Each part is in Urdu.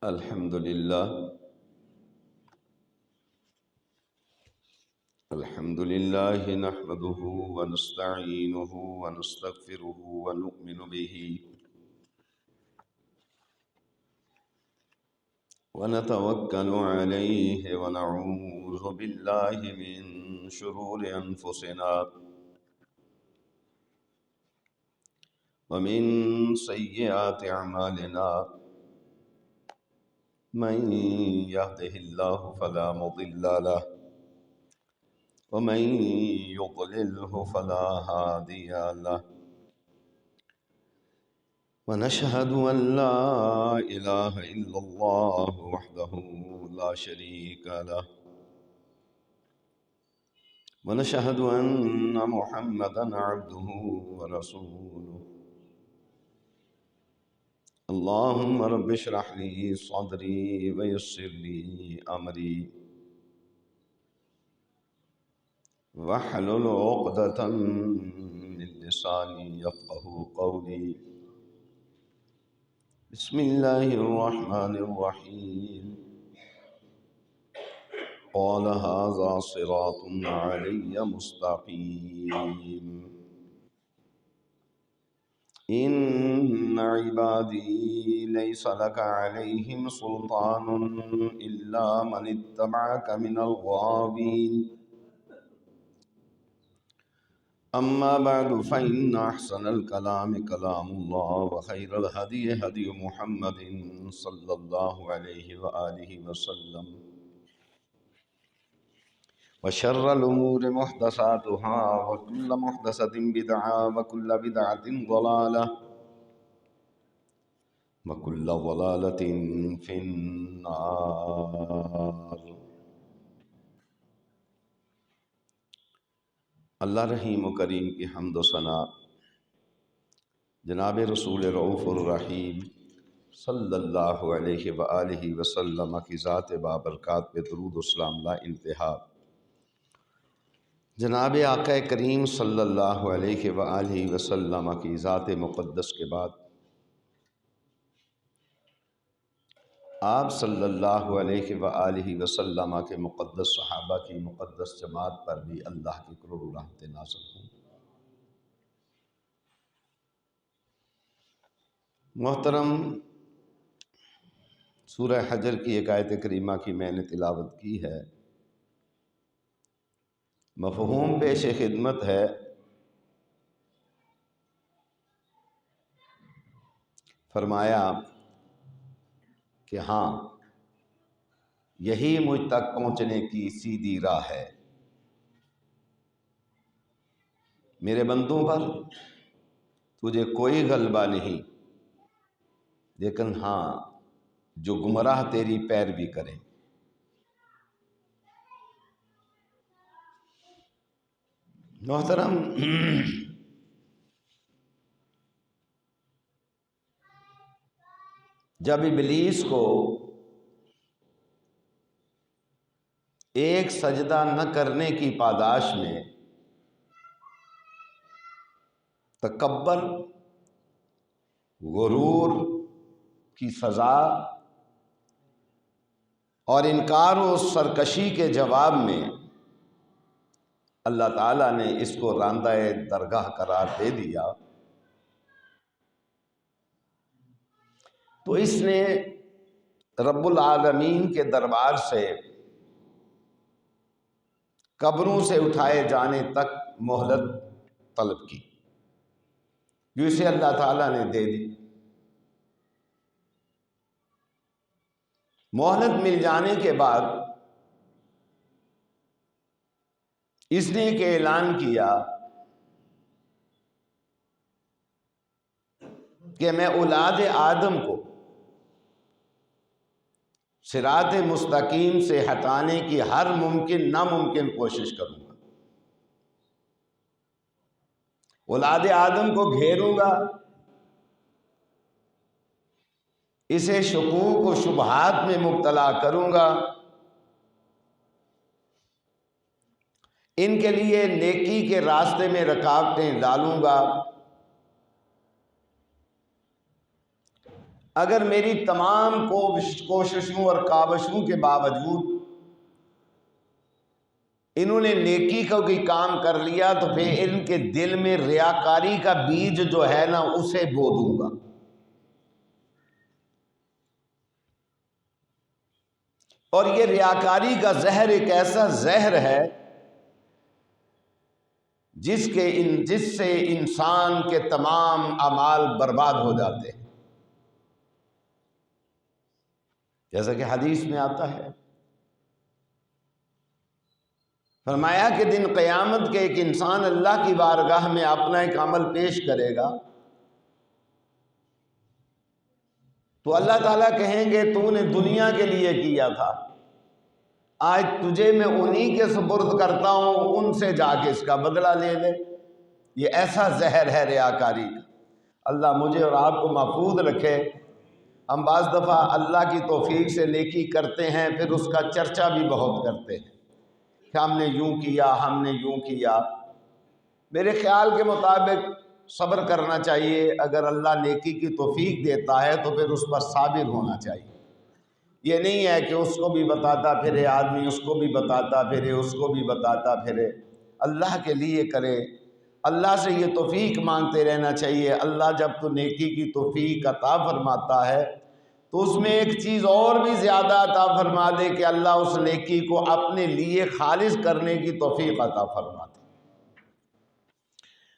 الحمد لله. الحمد لله نحمده ونستعينه ونستغفره ونؤمن به ونتوكل عليه ونعوذ بالله من شرور أنفسنا ومن سيئات أعمالنا. من يهده الله فلا مضل له ومن يضلله فلا هادي له. ونشهد أن لا إله إلا الله وحده لا شريك له ونشهد أن محمدا عبده ورسوله. اللهم رب اشرح لي صدري ويسر لي أمري واحلل عقدة من لساني يفقه قولي. بسم الله الرحمن الرحيم. قال هذا صراط علي مستقيم. إن عبادي ليس لك عليهم سلطان إلا من اتبعك من الغاوين. أما بعد فإن أحسن الكلام كلام الله وخير الهدي هدي محمد صلى الله عليه وآله وسلم وشر الأمور محدثاتها وكل محدثة بدعة وكل بدعة ضلالة وكل ضلالة في النار. اللہ رحیم و کریم کی حمد و ثنا جناب رسول رؤوف الرحیم صلی اللہ علیہ وآلہ وسلم کی ذات بابرکات پہ درود و سلام لا انتہا. جناب آقا کریم صلی اللہ علیہ وآلہ وسلم کی ذات مقدس کے بعد آپ صلی اللہ علیہ وآلہ وسلم کے مقدس صحابہ کی مقدس جماعت پر بھی اللہ کی کروڑ رحمتیں نازل ہوں. محترم، سورہ حجر کی ایک آیت کریمہ کی میں نے تلاوت کی ہے. مفہوم پیش خدمت ہے فرمایا کہ ہاں یہی مجھ تک پہنچنے کی سیدھی راہ ہے. میرے بندوں پر تجھے کوئی غلبہ نہیں، لیکن ہاں جو گمراہ تیری پیروی کریں. محترم، جب ابلیس کو ایک سجدہ نہ کرنے کی پاداش میں تکبر، غرور کی سزا اور انکار و سرکشی کے جواب میں اللہ تعالیٰ نے اس کو راندہ درگاہ قرار دے دیا، تو اس نے رب العالمین کے دربار سے قبروں سے اٹھائے جانے تک مہلت طلب کی، جو اسے اللہ تعالیٰ نے دے دی. مہلت مل جانے کے بعد اس نے ایک اعلان کیا کہ میں اولاد آدم کو صراط مستقیم سے ہٹانے کی ہر ممکن ناممکن کوشش کروں گا. اولاد آدم کو گھیروں گا، اسے شکوک و شبہات میں مبتلا کروں گا، ان کے لیے نیکی کے راستے میں رکاوٹیں ڈالوں گا، اگر میری تمام کوششوں اور کاوشوں کے باوجود انہوں نے نیکی کا کوئی کام کر لیا تو پھر ان کے دل میں ریاکاری کا بیج جو ہے نا اسے بو دوں گا. اور یہ ریاکاری کا زہر ایک ایسا زہر ہے جس سے انسان کے تمام اعمال برباد ہو جاتے ہیں. جیسا کہ حدیث میں آتا ہے، فرمایا کہ دن قیامت کے ایک انسان اللہ کی بارگاہ میں اپنا ایک عمل پیش کرے گا تو اللہ تعالیٰ کہیں گے تو نے دنیا کے لیے کیا تھا، آج تجھے میں انہی کے سپرد کرتا ہوں، ان سے جا کے اس کا بدلہ لے لے. یہ ایسا زہر ہے ریاکاری کا. اللہ مجھے اور آپ کو محفوظ رکھے. ہم بعض دفعہ اللہ کی توفیق سے نیکی کرتے ہیں، پھر اس کا چرچا بھی بہت کرتے ہیں کہ ہم نے یوں کیا، ہم نے یوں کیا. میرے خیال کے مطابق صبر کرنا چاہیے. اگر اللہ نیکی کی توفیق دیتا ہے تو پھر اس پر صابر ہونا چاہیے. یہ نہیں ہے کہ اس کو بھی بتاتا پھرے آدمی، اس کو بھی بتاتا پھرے، اس کو بھی بتاتا پھرے. اللہ کے لیے کرے، اللہ سے یہ توفیق مانگتے رہنا چاہیے. اللہ جب تو نیکی کی توفیق عطا فرماتا ہے تو اس میں ایک چیز اور بھی زیادہ عطا فرما دے کہ اللہ اس نیکی کو اپنے لیے خالص کرنے کی توفیق عطا فرما دے.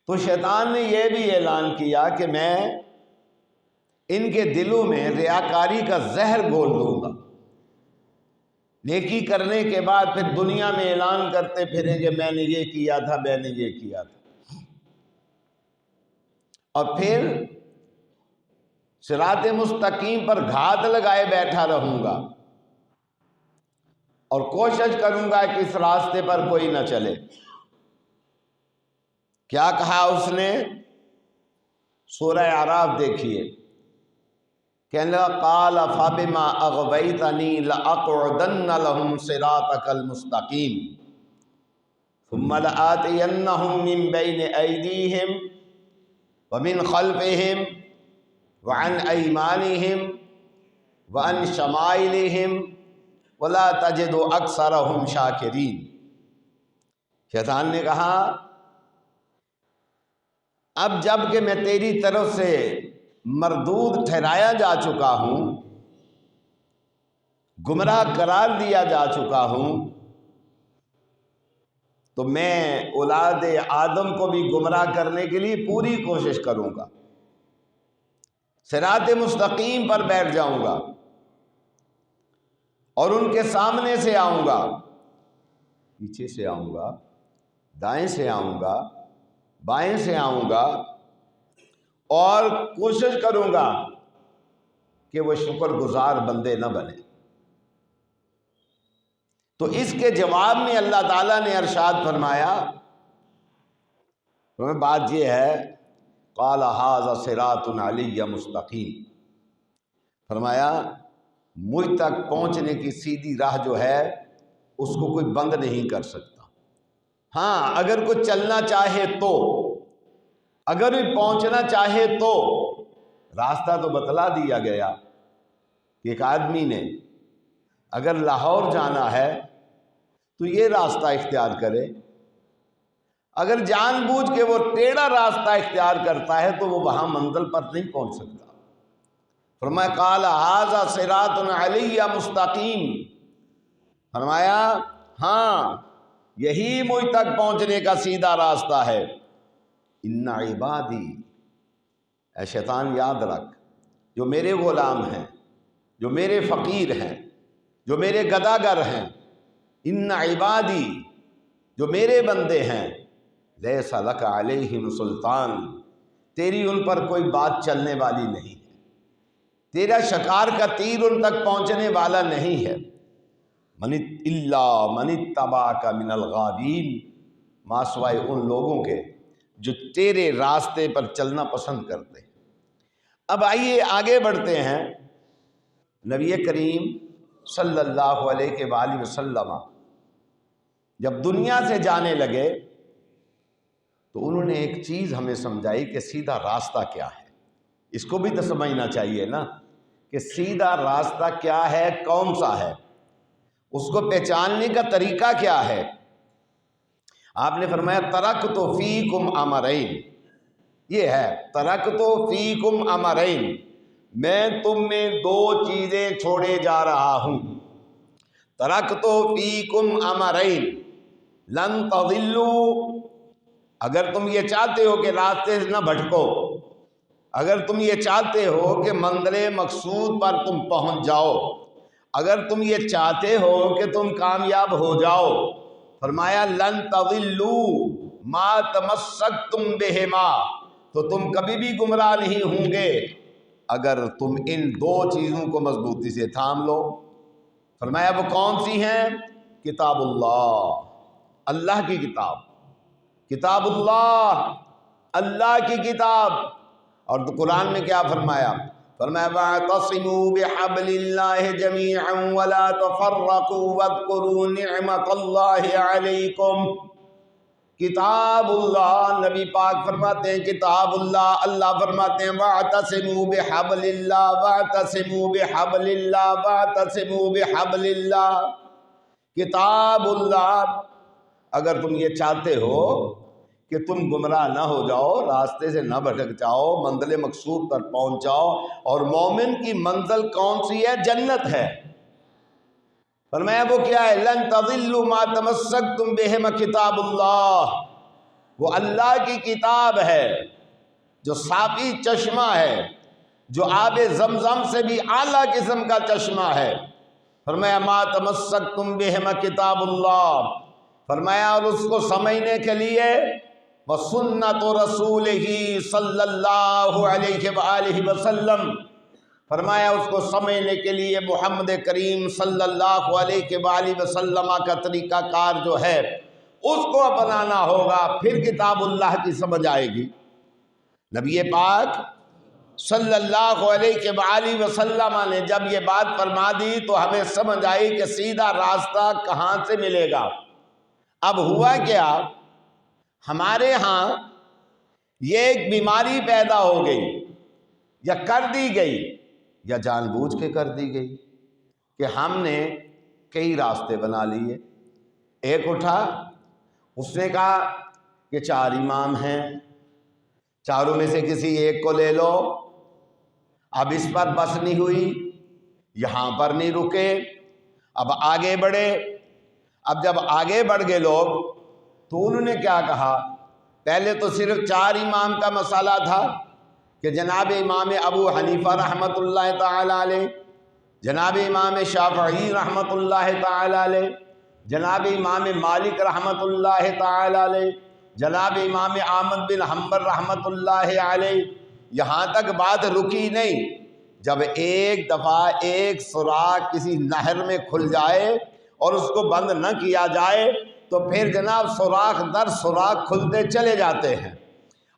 تو شیطان نے یہ بھی اعلان کیا کہ میں ان کے دلوں میں ریاکاری کا زہر گھول دوں گا. نیکی کرنے کے بعد پھر دنیا میں اعلان کرتے پھریں کہ میں نے یہ کیا تھا، میں نے یہ کیا تھا. اور پھر صراط مستقیم پر گھات لگائے بیٹھا رہوں گا اور کوشش کروں گا کہ اس راستے پر کوئی نہ چلے. کیا کہا اس نے؟ سورہ اعراف دیکھیے، کہنے لگا قال فبما اغویتنی لاقعدن لهم صراطک المستقیم ثم لآتینہم من بین ایدیہم ومن خلفہم وعن ایمانہم وعن شمائلہم ولا تجد اکثرہم شاکرین. شیطان نے کہا اب جب کہ میں تیری طرف سے مردود ٹھہرایا جا چکا ہوں، گمراہ قرار دیا جا چکا ہوں، تو میں اولاد آدم کو بھی گمراہ کرنے کے لیے پوری کوشش کروں گا. صراط مستقیم پر بیٹھ جاؤں گا اور ان کے سامنے سے آؤں گا، پیچھے سے آؤں گا، دائیں سے آؤں گا، بائیں سے آؤں گا، اور کوشش کروں گا کہ وہ شکر گزار بندے نہ بنے. تو اس کے جواب میں اللہ تعالیٰ نے ارشاد فرمایا، بات یہ ہے قال ھذا صراط علی مستقیم، فرمایا مجھ تک پہنچنے کی سیدھی راہ جو ہے اس کو کوئی بند نہیں کر سکتا. ہاں اگر کوئی چلنا چاہے تو، اگر کوئی پہنچنا چاہے تو، راستہ تو بتلا دیا گیا کہ ایک آدمی نے اگر لاہور جانا ہے تو یہ راستہ اختیار کرے، اگر جان بوجھ کے وہ ٹیڑھا راستہ اختیار کرتا ہے تو وہ وہاں منزل پر نہیں پہنچ سکتا. فرمایا قال ھذا صراط علی مستقیم، فرمایا ہاں یہی مجھ تک پہنچنے کا سیدھا راستہ ہے. ان عبادی، اے شیطان یاد رکھ، جو میرے غلام ہیں، جو میرے فقیر ہیں، جو میرے گداگر ہیں، ان عبادی، جو میرے بندے ہیں، لیس لک علیہم سلطان، تیری ان پر کوئی بات چلنے والی نہیں ہے، تیرا شکار کا تیر ان تک پہنچنے والا نہیں ہے. من الا من اتبعک من الغاوین، ما سوائے ان لوگوں کے جو تیرے راستے پر چلنا پسند کرتے ہیں. اب آئیے آگے بڑھتے ہیں. نبی کریم صلی اللہ علیہ وآلہ وسلم جب دنیا سے جانے لگے تو انہوں نے ایک چیز ہمیں سمجھائی کہ سیدھا راستہ کیا ہے. اس کو بھی تو سمجھنا چاہیے نا. کہ سیدھا راستہ کیا ہے، کون سا ہے، اس کو پہچاننے کا طریقہ کیا ہے۔ آپ نے فرمایا ترکت فیکم امرین، یہ ہے ترکت فیکم امرین، میں تم میں دو چیزیں چھوڑے جا رہا ہوں۔ ترکت فیکم امرین لن تضلوا، اگر تم یہ چاہتے ہو کہ راستے سے نہ بھٹکو، اگر تم یہ چاہتے ہو کہ منزل مقصود پر تم پہنچ جاؤ، اگر تم یہ چاہتے ہو کہ تم کامیاب ہو جاؤ، فرمایا لن تضلوا ما تمسکتم بہما، تو تم کبھی بھی گمراہ نہیں ہوں گے اگر تم ان دو چیزوں کو مضبوطی سے تھام لو۔ فرمایا وہ کون سی ہیں؟ کتاب اللہ، اللہ کی کتاب، کتاب اللہ، اللہ کی کتاب۔ اور تو قرآن میں کیا فرمایا؟ فرمایا وَاعْتَصِمُوا بِحَبْلِ اللَّهِ جَمِيعًا وَلَا تَفَرَّقُوا وَاذْكُرُوا نِعْمَةَ اللَّهِ عَلَيْكُمْ۔ کتاب اللہ، نبی پاک فرماتے ہیں کتاب اللہ، اللہ فرماتے ہیں وَاعْتَصِمُوا بِحَبْلِ اللَّهِ وَاعْتَصِمُوا بِحَبْلِ اللَّهِ وَاعْتَصِمُوا بِحَبْلِ اللَّهِ، کتاب اللہ۔ اگر تم یہ چاہتے ہو کہ تم گمراہ نہ ہو جاؤ، راستے سے نہ بھٹک جاؤ، منزل مقصود پر پہنچ جاؤ، اور مومن کی منزل کون سی ہے؟ جنت ہے۔ فرمایا وہ کیا ہے؟ لن تضلوا ما تمسکتم بہما، کتاب اللہ، وہ اللہ کی کتاب ہے جو صافی چشمہ ہے، جو آب زمزم سے بھی اعلیٰ قسم کا چشمہ ہے۔ فرمایا ما تمسکتم بہما کتاب اللہ، فرمایا اور اس کو سمجھنے کے لیے وسنت رسولہ صلی اللہ علیہ وآلہ وسلم، فرمایا اس کو سمجھنے کے لیے محمد کریم صلی اللہ علیہ وآلہ وسلم کا طریقہ کار جو ہے اس کو اپنانا ہوگا، پھر کتاب اللہ کی سمجھ آئے گی۔ نبی پاک صلی اللہ علیہ وآلہ وسلم نے جب یہ بات فرما دی تو ہمیں سمجھ آئی کہ سیدھا راستہ کہاں سے ملے گا۔ اب ہوا کیا، ہمارے ہاں یہ ایک بیماری پیدا ہو گئی، یا کر دی گئی، یا جان بوجھ کے کر دی گئی، کہ ہم نے کئی راستے بنا لیے۔ ایک اٹھا، اس نے کہا کہ 4 امام ہیں، چاروں میں سے کسی ایک کو لے لو۔ اب اس پر بس نہیں ہوئی، یہاں پر نہیں رکے، اب آگے بڑھے۔ اب جب آگے بڑھ گئے لوگ تو انہوں نے کیا کہا؟ پہلے تو صرف 4 امام کا مسئلہ تھا کہ جناب امام ابو حنیفہ رحمۃ اللہ تعالی علیہ، جناب امام شافعی رحمۃ اللہ تعالی علیہ، جناب امام مالک رحمۃ اللہ تعالی علیہ، جناب امام احمد بن حنبل رحمۃ اللہ علیہ۔ یہاں تک بات رکی نہیں، جب ایک دفعہ ایک سوراخ کسی نہر میں کھل جائے اور اس کو بند نہ کیا جائے تو پھر جناب سوراخ در سوراخ کھلتے چلے جاتے ہیں۔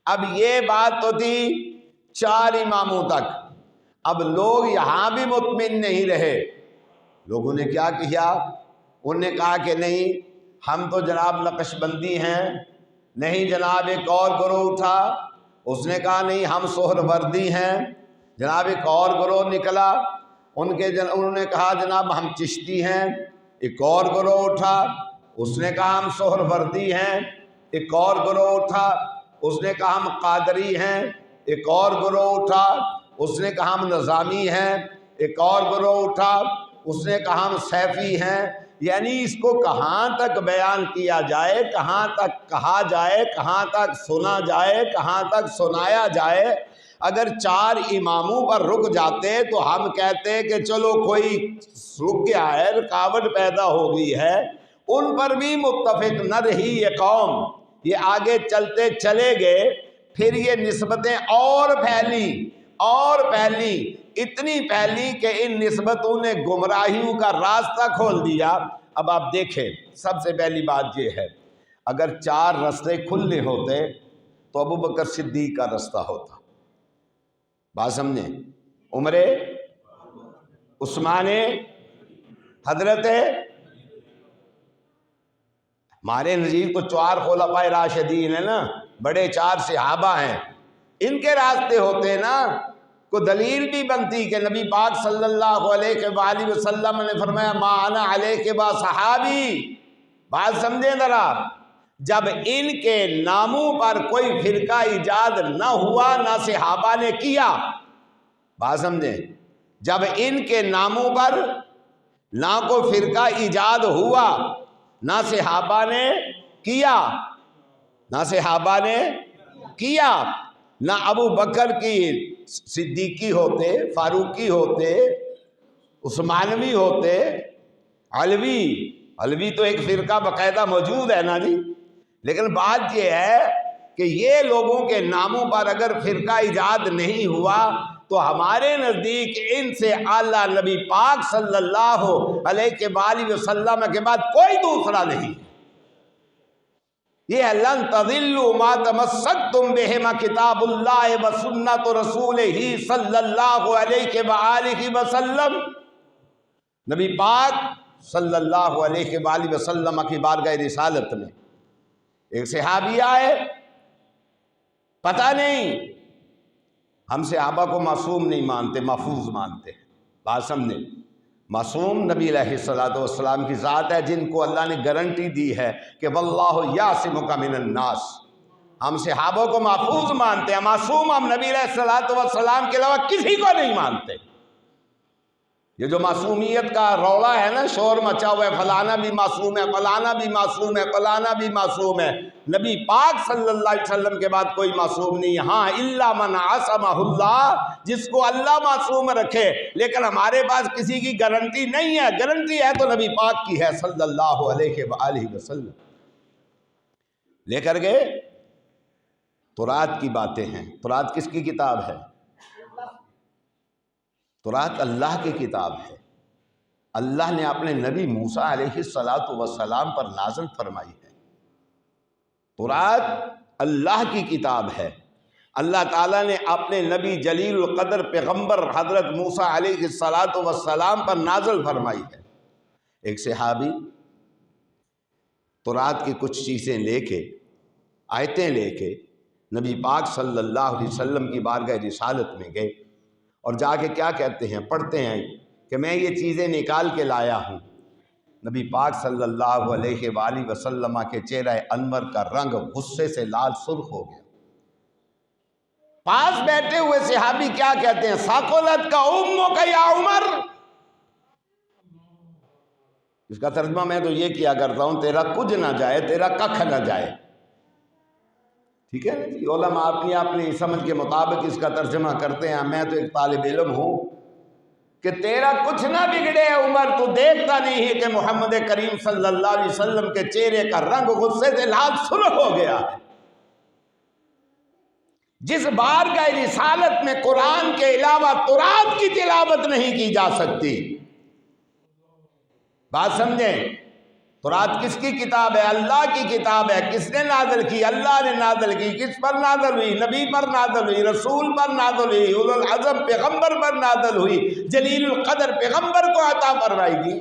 اب یہ بات تو تھی 4 اماموں تک، اب لوگ یہاں بھی مطمئن نہیں رہے۔ لوگوں نے کیا کیا؟ انہوں نے کہا کہ نہیں ہم تو جناب نقش بندی ہیں، نہیں جناب ایک اور گروہ اٹھا، اس نے کہا نہیں ہم سہر وردی ہیں، جناب ایک اور گروہ نکلا، انہوں نے کہا جناب ہم چشتی ہیں، ایک اور گروہ اٹھا، اس نے کہا ہم سہر وردی ہیں، ایک اور گروہ اٹھا، اس نے کہا ہم قادری ہیں، ایک اور گروہ اٹھا، اس نے کہا ہم نظامی ہیں، ایک اور گروہ اٹھا، اس نے کہا ہم سیفی ہیں۔ یعنی اس کو کہاں تک بیان کیا جائے، کہاں تک کہا جائے، کہاں تک سنا جائے، کہاں تک سنایا جائے۔ اگر 4 اماموں پر رک جاتے تو ہم کہتے کہ چلو کوئی رک گیا ہے، رکاوٹ پیدا ہو گئی ہے، ان پر بھی متفق نہ رہی یہ قوم، یہ آگے چلتے چلے گئے، پھر یہ نسبتیں اور پھیلی، اتنی پھیلی کہ ان نسبتوں نے گمراہیوں کا راستہ کھول دیا۔ اب آپ دیکھیں، سب سے پہلی بات یہ ہے، اگر 4 راستے کھلنے ہوتے تو ابو بکر صدیق کا راستہ ہوتا، بات سمجھیں، عمر، عثمان، حضرت، ہمارے نزدیک تو 4 خلفائے راشدین ہیں نا، بڑے 4 صحابہ ہیں، ان کے راستے ہوتے نا، کو دلیل بھی بنتی کہ نبی پاک صلی اللہ علیہ وآلہ وسلم نے فرمایا ما انا علیہ با صحابی. بات سمجھیں ذرا، جب ان کے ناموں پر کوئی فرقہ ایجاد نہ ہوا نہ صحابہ نے کیا. بات سمجھیں، جب ان کے ناموں پر نہ کوئی فرقہ ایجاد ہوا نہ صحابہ نے کیا، نہ صحابہ نے کیا، نہ ابو بکر کی صدیقی ہوتے، فاروقی ہوتے، عثمانوی ہوتے، علوی تو ایک فرقہ باقاعدہ موجود ہے نا جی. لیکن بات یہ ہے کہ یہ لوگوں کے ناموں پر اگر فرقہ ایجاد نہیں ہوا تو ہمارے نزدیک ان سے اعلیٰ نبی پاک صلی اللہ علیہ وآلہ وسلم کے بعد کوئی دوسرا نہیں. یہ لن تضلوا ما تمسکتم بہما کتاب اللہ و سنت رسولہ صلی اللہ علیہ وآلہ وسلم. نبی پاک صلی اللہ علیہ وآلہ وسلم کی بارگاہ رسالت میں ایک صحابی آئے، پتہ نہیں، ہم صحابہ کو معصوم نہیں مانتے، محفوظ مانتے. بات سمجھیں، معصوم نبی علیہ السلام کی ذات ہے جن کو اللہ نے گارنٹی دی ہے کہ واللہ یعصمک من الناس. ہم صحابوں کو محفوظ مانتے ہیں، معصوم ہم نبی علیہ السلام کے علاوہ کسی کو نہیں مانتے. یہ جو معصومیت کا رولا ہے نا، شور مچا ہوا ہے، فلانا بھی معصوم ہے، فلانا بھی معصوم ہے، فلانا بھی معصوم ہے. نبی پاک صلی اللہ علیہ وسلم کے بعد کوئی معصوم نہیں. ہاں الا من عصمہ اللہ، جس کو اللہ معصوم رکھے. لیکن ہمارے پاس کسی کی گارنٹی نہیں ہے، گارنٹی ہے تو نبی پاک کی ہے صلی اللہ علیہ وآلہ وسلم. لے کر گئے تورات کی باتیں ہیں. تورات کس کی کتاب ہے؟ تورات اللہ کی کتاب ہے. اللہ نے اپنے نبی موسیٰ علیہ السلام پر نازل فرمائی ہے. تورات اللہ کی کتاب ہے. اللہ تعالیٰ نے اپنے نبی جلیل القدر پیغمبر حضرت موسیٰ علیہ السلام پر نازل فرمائی ہے. ایک صحابی تورات کی کچھ چیزیں لے کے، آیتیں لے کے نبی پاک صلی اللہ علیہ وسلم کی بارگاہ رسالت میں گئے اور جا کے کیا کہتے ہیں، پڑھتے ہیں کہ میں یہ چیزیں نکال کے لایا ہوں. نبی پاک صلی اللہ علیہ وآلہ وسلم کے چہرہ انور کا رنگ غصے سے لال سرخ ہو گیا. پاس بیٹھے ہوئے صحابی کیا کہتے ہیں، ثقلت کا امک یا عمر. اس کا ترجمہ میں تو یہ کیا کرتا ہوں، تیرا کچھ نہ جائے، تیرا ککھ نہ جائے. ٹھیک ہے نا جی، علماء اپنی سمجھ کے مطابق اس کا ترجمہ کرتے ہیں. میں تو ایک طالب علم ہوں کہ تیرا کچھ نہ بگڑے عمر، تو دیکھتا نہیں ہے کہ محمد کریم صلی اللہ علیہ وسلم کے چہرے کا رنگ غصے سے لال سرخ ہو گیا ہے. جس بارگاہ رسالت میں قرآن کے علاوہ تورات کی تلاوت نہیں کی جا سکتی. بات سمجھیں، تورات کس کی کتاب ہے؟ اللہ کی کتاب ہے. کس نے نازل کی؟ اللہ نے نازل کی. کس پر نازل ہوئی؟ نبی پر نازل ہوئی، رسول پر نازل ہوئی، اولو العزم پیغمبر پر نازل ہوئی، جلیل القدر پیغمبر کو عطا فرمائی گی.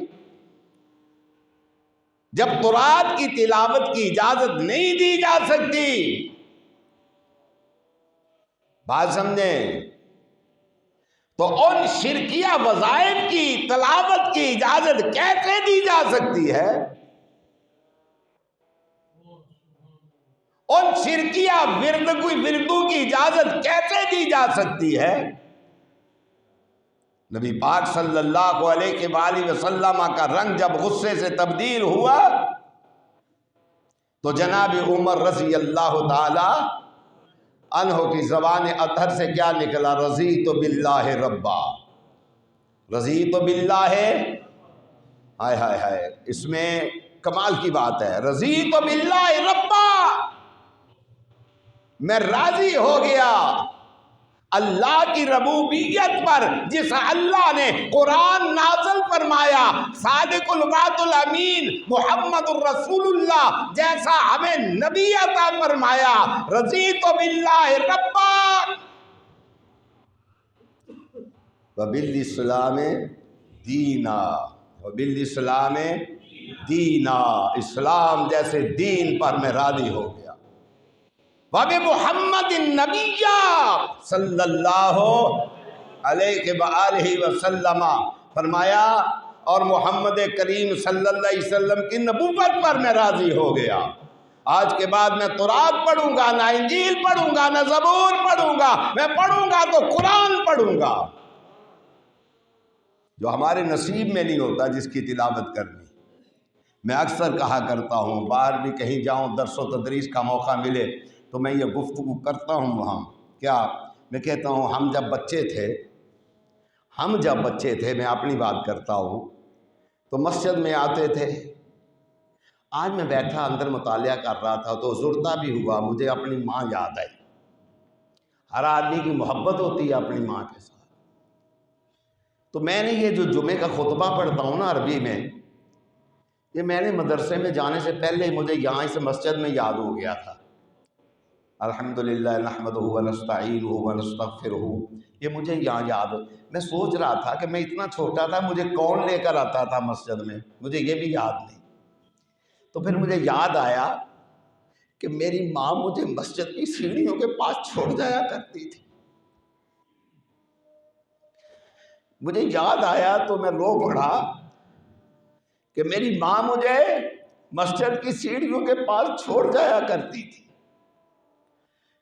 جب تورات کی تلاوت کی اجازت نہیں دی جا سکتی، بات سمجھیں، تو ان شرکیہ وظائف کی تلاوت کی اجازت کیسے دی جا سکتی ہے؟ ان شرکیہ وردوں کی اجازت کیسے دی جا سکتی ہے؟ نبی پاک صلی اللہ علیہ وآلہ وسلم کا رنگ جب غصے سے تبدیل ہوا تو جناب عمر رضی اللہ تعالی عنہ کی زبان اطہر سے کیا نکلا؟ رضیت باللہ ربا. رضیت باللہ، ہائے ہائے ہائے، اس میں کمال کی بات ہے. رضیت باللہ ربا، میں راضی ہو گیا اللہ کی ربوبیت پر، جس اللہ نے قرآن نازل فرمایا، صادق الوعد الامین محمد الرسول اللہ جیسا ہمیں نبی عطا فرمایا. رضیت باللہ ربا وبالاسلام دینا، وبالاسلام دینا، اسلام جیسے دین پر میں راضی ہو گیا. وَبِمُحَمَّدٍ نَبِيًّا صلی اللہ علیہ وآلہ وسلم، فرمایا اور محمد کریم صلی اللہ علیہ وسلم کی نبوت پر میں راضی ہو گیا۔ آج کے بعد میں تورات پڑھوں گا، نہ انجیل پڑھوں گا، نہ زبور پڑھوں گا، میں پڑھوں گا تو قرآن پڑھوں گا، جو ہمارے نصیب میں نہیں ہوتا جس کی تلاوت کرنی۔ میں اکثر کہا کرتا ہوں، باہر بھی کہیں جاؤں درس و تدریس کا موقع ملے تو میں یہ گفتگو کرتا ہوں وہاں، کیا میں کہتا ہوں ہم جب بچے تھے، میں اپنی بات کرتا ہوں، تو مسجد میں آتے تھے۔ آج میں بیٹھا اندر مطالعہ کر رہا تھا تو زرتا بھی ہوا، مجھے اپنی ماں یاد آئی۔ ہر آدمی کی محبت ہوتی ہے اپنی ماں کے ساتھ۔ تو میں نے یہ جو جمعے کا خطبہ پڑھتا ہوں نا عربی میں، یہ میں نے مدرسے میں جانے سے پہلے مجھے یہاں اس مسجد میں یاد ہو گیا تھا۔ الحمدللہ نحمدہ ونستعینہ ونستغفرہ، یہ مجھے یہاں یاد ہو۔ میں سوچ رہا تھا کہ میں اتنا چھوٹا تھا، مجھے کون لے کر آتا تھا مسجد میں، مجھے یہ بھی یاد نہیں۔ تو پھر مجھے یاد آیا کہ میری ماں مجھے مسجد کی سیڑھیوں کے پاس چھوڑ جایا کرتی تھی۔ مجھے یاد آیا تو میں رو پڑا کہ میری ماں مجھے مسجد کی سیڑھیوں کے پاس چھوڑ جایا کرتی تھی۔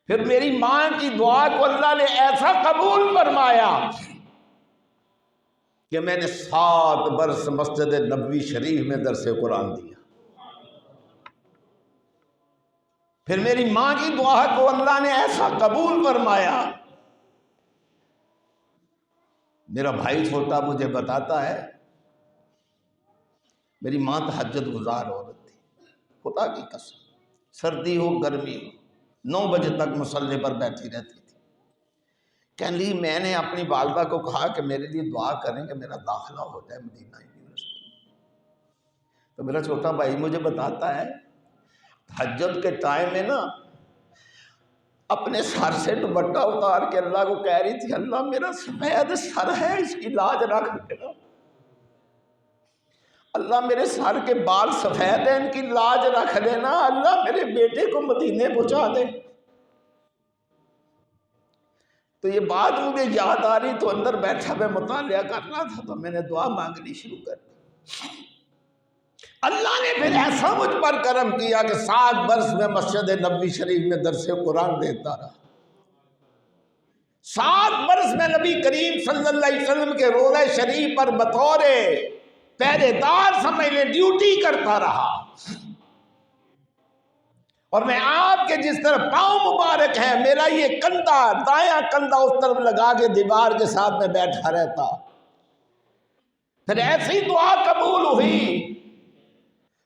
پھر میری ماں کی دعا کو اللہ نے ایسا قبول فرمایا کہ میں نے 7 برس مسجد نبوی شریف میں درس قرآن دیا۔ پھر میری ماں کی دعا کو اللہ نے ایسا قبول فرمایا۔ میرا بھائی چھوٹا مجھے بتاتا ہے، میری ماں تہجد گزار عورت تھی، خدا کی قسم، سردی ہو گرمی ہو 9 بجے تک مصلی پر بیٹھی رہتی تھی۔ کہنے لگی میں نے اپنی والدہ کو کہا کہ میرے لیے دعا کریں کہ میرا داخلہ ہو جائے مدینہ یونیورسٹی۔ تو میرا چھوٹا بھائی مجھے بتاتا ہے تہجد کے ٹائم میں نا اپنے سر سے دوپٹہ اتار کے اللہ کو کہہ رہی تھی، اللہ میرا سفید سر ہے اس کی لاج رکھ دینا، اللہ میرے سر کے بال سفید ہیں ان کی لاج رکھ دینا، اللہ میرے بیٹے کو مدینے پہنچا دے۔ تو یہ بات مجھے یاد آ رہی تو اندر بیٹھا میں مطالعہ کر رہا تھا تو میں نے دعا مانگنی شروع کر دی۔ اللہ نے پھر ایسا مجھ پر کرم کیا کہ 7 برس میں مسجد نبوی شریف میں درس قرآن دیتا رہا۔ 7 برس میں نبی کریم صلی اللہ علیہ وسلم کے روضہ شریف پر بطور پہرے دار سمجھ لیں ڈیوٹی کرتا رہا، اور میں آپ کے جس طرح پاؤں مبارک ہیں میرا یہ کندھا دایاں کندھا اس طرف لگا کے دیوار کے ساتھ میں بیٹھا رہتا۔ پھر ایسی دعا قبول ہوئی،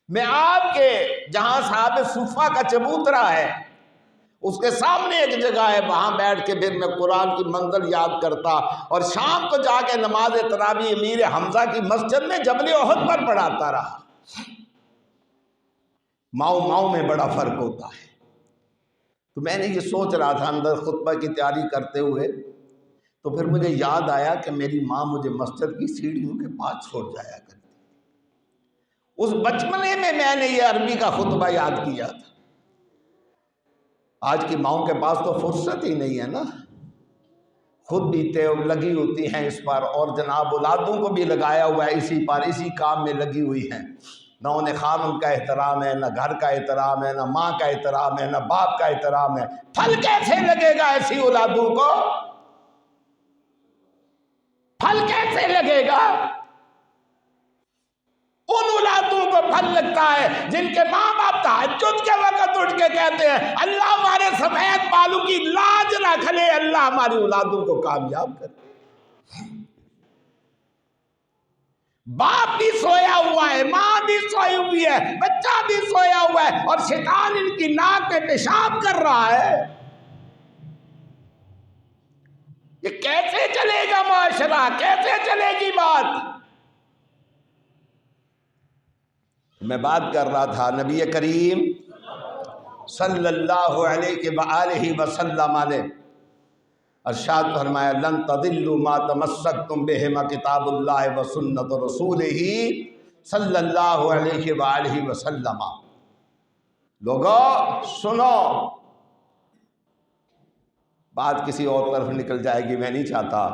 میں آپ کے جہاں صاحب صفہ کا چبوترا ہے اس کے سامنے ایک جگہ ہے، وہاں بیٹھ کے پھر میں قرآن کی منزل یاد کرتا، اور شام کو جا کے نماز تراویح امیر حمزہ کی مسجد میں جبل احد پر پڑھاتا رہا۔ ماؤں میں بڑا فرق ہوتا ہے۔ تو میں نے یہ سوچ رہا تھا اندر خطبہ کی تیاری کرتے ہوئے، تو پھر مجھے یاد آیا کہ میری ماں مجھے مسجد کی سیڑھیوں کے پاس چھوڑ جایا کرتی۔ اس بچپنے میں میں نے یہ عربی کا خطبہ یاد کیا تھا۔ آج کی ماؤں کے پاس تو فرصت ہی نہیں ہے نا، خود بھی لگی ہوتی ہیں اس پر، اور جناب اولادوں کو بھی لگایا ہوا ہے اسی پر، اسی کام میں لگی ہوئی ہیں۔ نہ انہیں خامن کا احترام ہے، نہ گھر کا احترام ہے، نہ ماں کا احترام ہے، نہ باپ کا احترام ہے۔ پھل کیسے لگے گا ایسی اولادوں کو؟ پھل کیسے لگے گا؟ ان اولادوں کو پھل لگتا ہے جن کے ماں باپ تہجد کے وقت اٹھ کے کہتے ہیں اللہ ہمارے سفید بالوں کی لاج رکھ لے، اللہ ہماری اولادوں کو کامیاب کر۔ باپ بھی سویا ہوا ہے، ماں بھی سوئی ہوئی ہے، بچہ بھی سویا ہوا ہے، اور شیطان ان کی ناک میں پیشاب کر رہا ہے۔ یہ کیسے چلے گا معاشرہ؟ کیسے چلے گی بات؟ میں بات کر رہا تھا نبی کریم صلی اللہ علیہ وآلہ وسلم نے ارشاد فرمایا لن تضلوا ما تمسکتم بہما کتاب اللہ و سنت رسولہ صلی اللہ علیہ وآلہ وسلم۔ لوگو سنو، بات کسی اور طرف نکل جائے گی، میں نہیں چاہتا،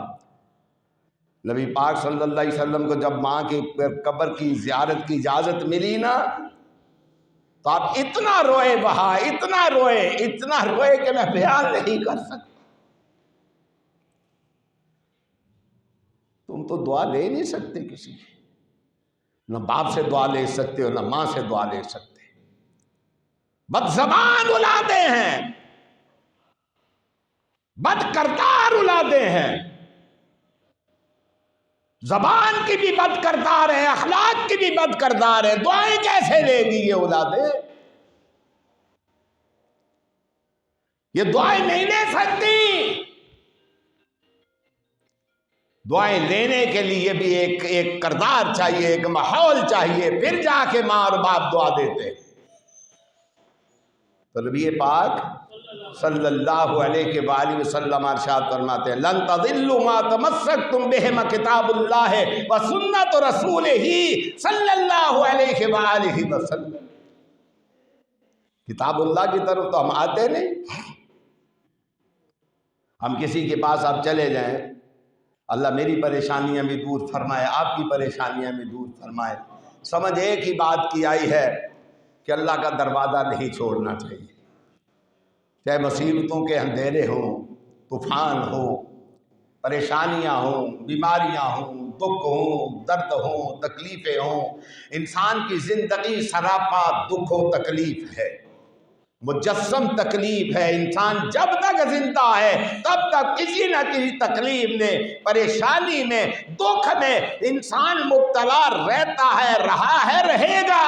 نبی پاک صلی اللہ علیہ وسلم کو جب ماں کی قبر کی زیارت کی اجازت ملی نا تو آپ اتنا روئے وہاں، اتنا روئے کہ میں بیان نہیں کر سکتا۔ تم تو دعا لے نہیں سکتے کسی کی، نہ باپ سے دعا لے سکتے ہو نہ ماں سے دعا لے سکتے، بد زبان اولادیں ہیں، بد کردار اولادیں ہیں، زبان کی بھی بد کردار ہے، اخلاق کی بھی بد کردار ہے، دعائیں کیسے لے گی یہ اولادیں؟ یہ دعائیں نہیں لے سکتی۔ دعائیں لینے کے لیے بھی ایک کردار چاہیے، ایک ماحول چاہیے، پھر جا کے ماں اور باپ دعا دیتے۔ تو نبی پاک صلی اللہ علیہ وآلہ وسلم ارشاد فرماتے ہیں لن تضلوا ما تمسکتم بہما کتاب اللہ و سنت رسولہ صلی اللہ علیہ وآلہ وسلم۔ کتاب اللہ کی طرف تو ہم آتے نہیں، ہم کسی کے پاس آپ چلے جائیں، اللہ میری پریشانیاں بھی دور فرمائے، آپ کی پریشانیاں بھی دور فرمائے، سمجھ ایک ہی بات کی آئی ہے کہ اللہ کا دروازہ نہیں چھوڑنا چاہیے، چاہے مصیبتوں کے اندھیرے ہوں، طوفان ہو، پریشانیاں ہوں، بیماریاں ہوں، دکھ ہوں، درد ہوں، تکلیفیں ہوں۔ انسان کی زندگی سراپا دکھ و تکلیف ہے، مجسم تکلیف ہے۔ انسان جب تک زندہ ہے تب تک کسی نہ کسی تکلیف میں، پریشانی میں، دکھ میں انسان مبتلا رہتا ہے، رہا ہے، رہے گا۔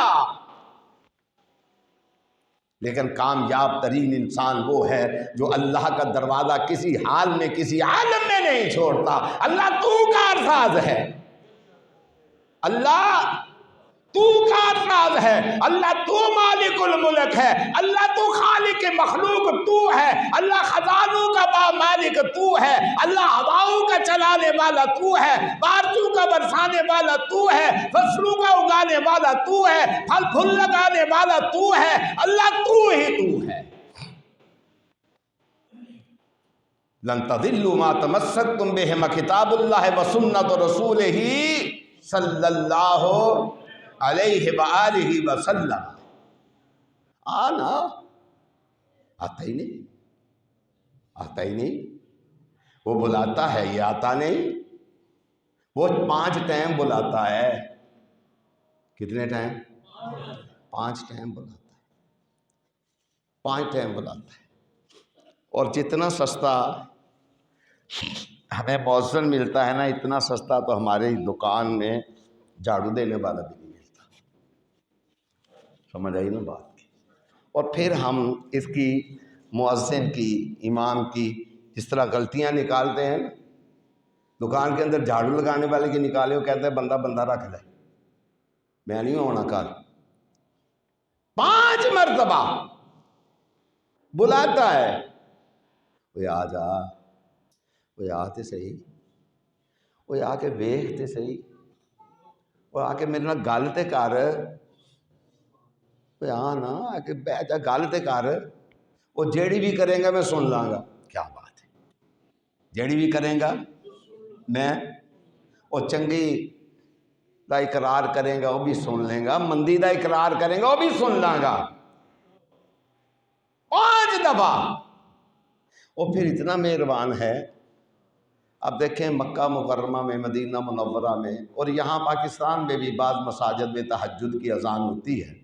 لیکن کامیاب ترین انسان وہ ہے جو اللہ کا دروازہ کسی حال میں، کسی عالم میں نہیں چھوڑتا۔ اللہ تو کارساز ہے، اللہ تو کارساز ہے، اللہ تو مالک الملک ہے، اللہ تو خالق مخلوق تو ہے، اللہ خزانوں کا مالک تو ہے، اللہ ہواؤں کا چلانے والا تو ہے، بارشوں کا برسانے والا تو ہے، فصلوں کا اگانے والا تو ہے، پھل پھول لگانے والا تو ہے، اللہ تو ہی تو ہے۔ لن تضلوا ما تمسکتم بہما کتاب اللہ و سنت رسولہ صلی اللہ علیہ وآلہ وسلم۔ آنا آتا ہی نہیں، آتا ہی نہیں، وہ بلاتا ہے، یہ آتا نہیں۔ وہ 5 ٹائم بلاتا ہے، کتنے ٹائم؟ 5 ٹائم بلاتا ہے، 5 ٹائم بلاتا ہے۔ اور جتنا سستا ہمیں مؤذن ملتا ہے نا، اتنا سستا تو ہمارے دکان میں جھاڑو دینے والا بھی نہیں ملتا۔ سمجھ آئی نا بات کی؟ اور پھر ہم اس کی مؤذن کی، امام کی جس طرح غلطیاں نکالتے ہیں، دکان کے اندر جھاڑو لگانے والے کی نکالے، وہ کہتے ہیں بندہ رکھ لے، میں نہیں ہونا کل۔ 5 مرتبہ بلاتا ہے، وہ آ جا، وہ آتے صحیح، وہ آ کے ویکھتے صحیح، وہ آ کے میرے نال گل تے کر، وہ آ نا آ کے بیٹھ جا، گل تے کر، وہ جیڑی بھی کریں گا میں سن لاں گا۔ کیا بات ہے، جیڑی بھی کریں گا میں، وہ چنگی دا اقرار کریں گا وہ بھی سن لیں گا، مندی دا اقرار کریں گا وہ بھی سن لاں گا۔ 5 دفعہ۔ وہ پھر اتنا مہربان ہے۔ اب دیکھیں مکہ مکرمہ میں، مدینہ منورہ میں، اور یہاں پاکستان میں بھی بعض مساجد میں تہجد کی اذان ہوتی ہے۔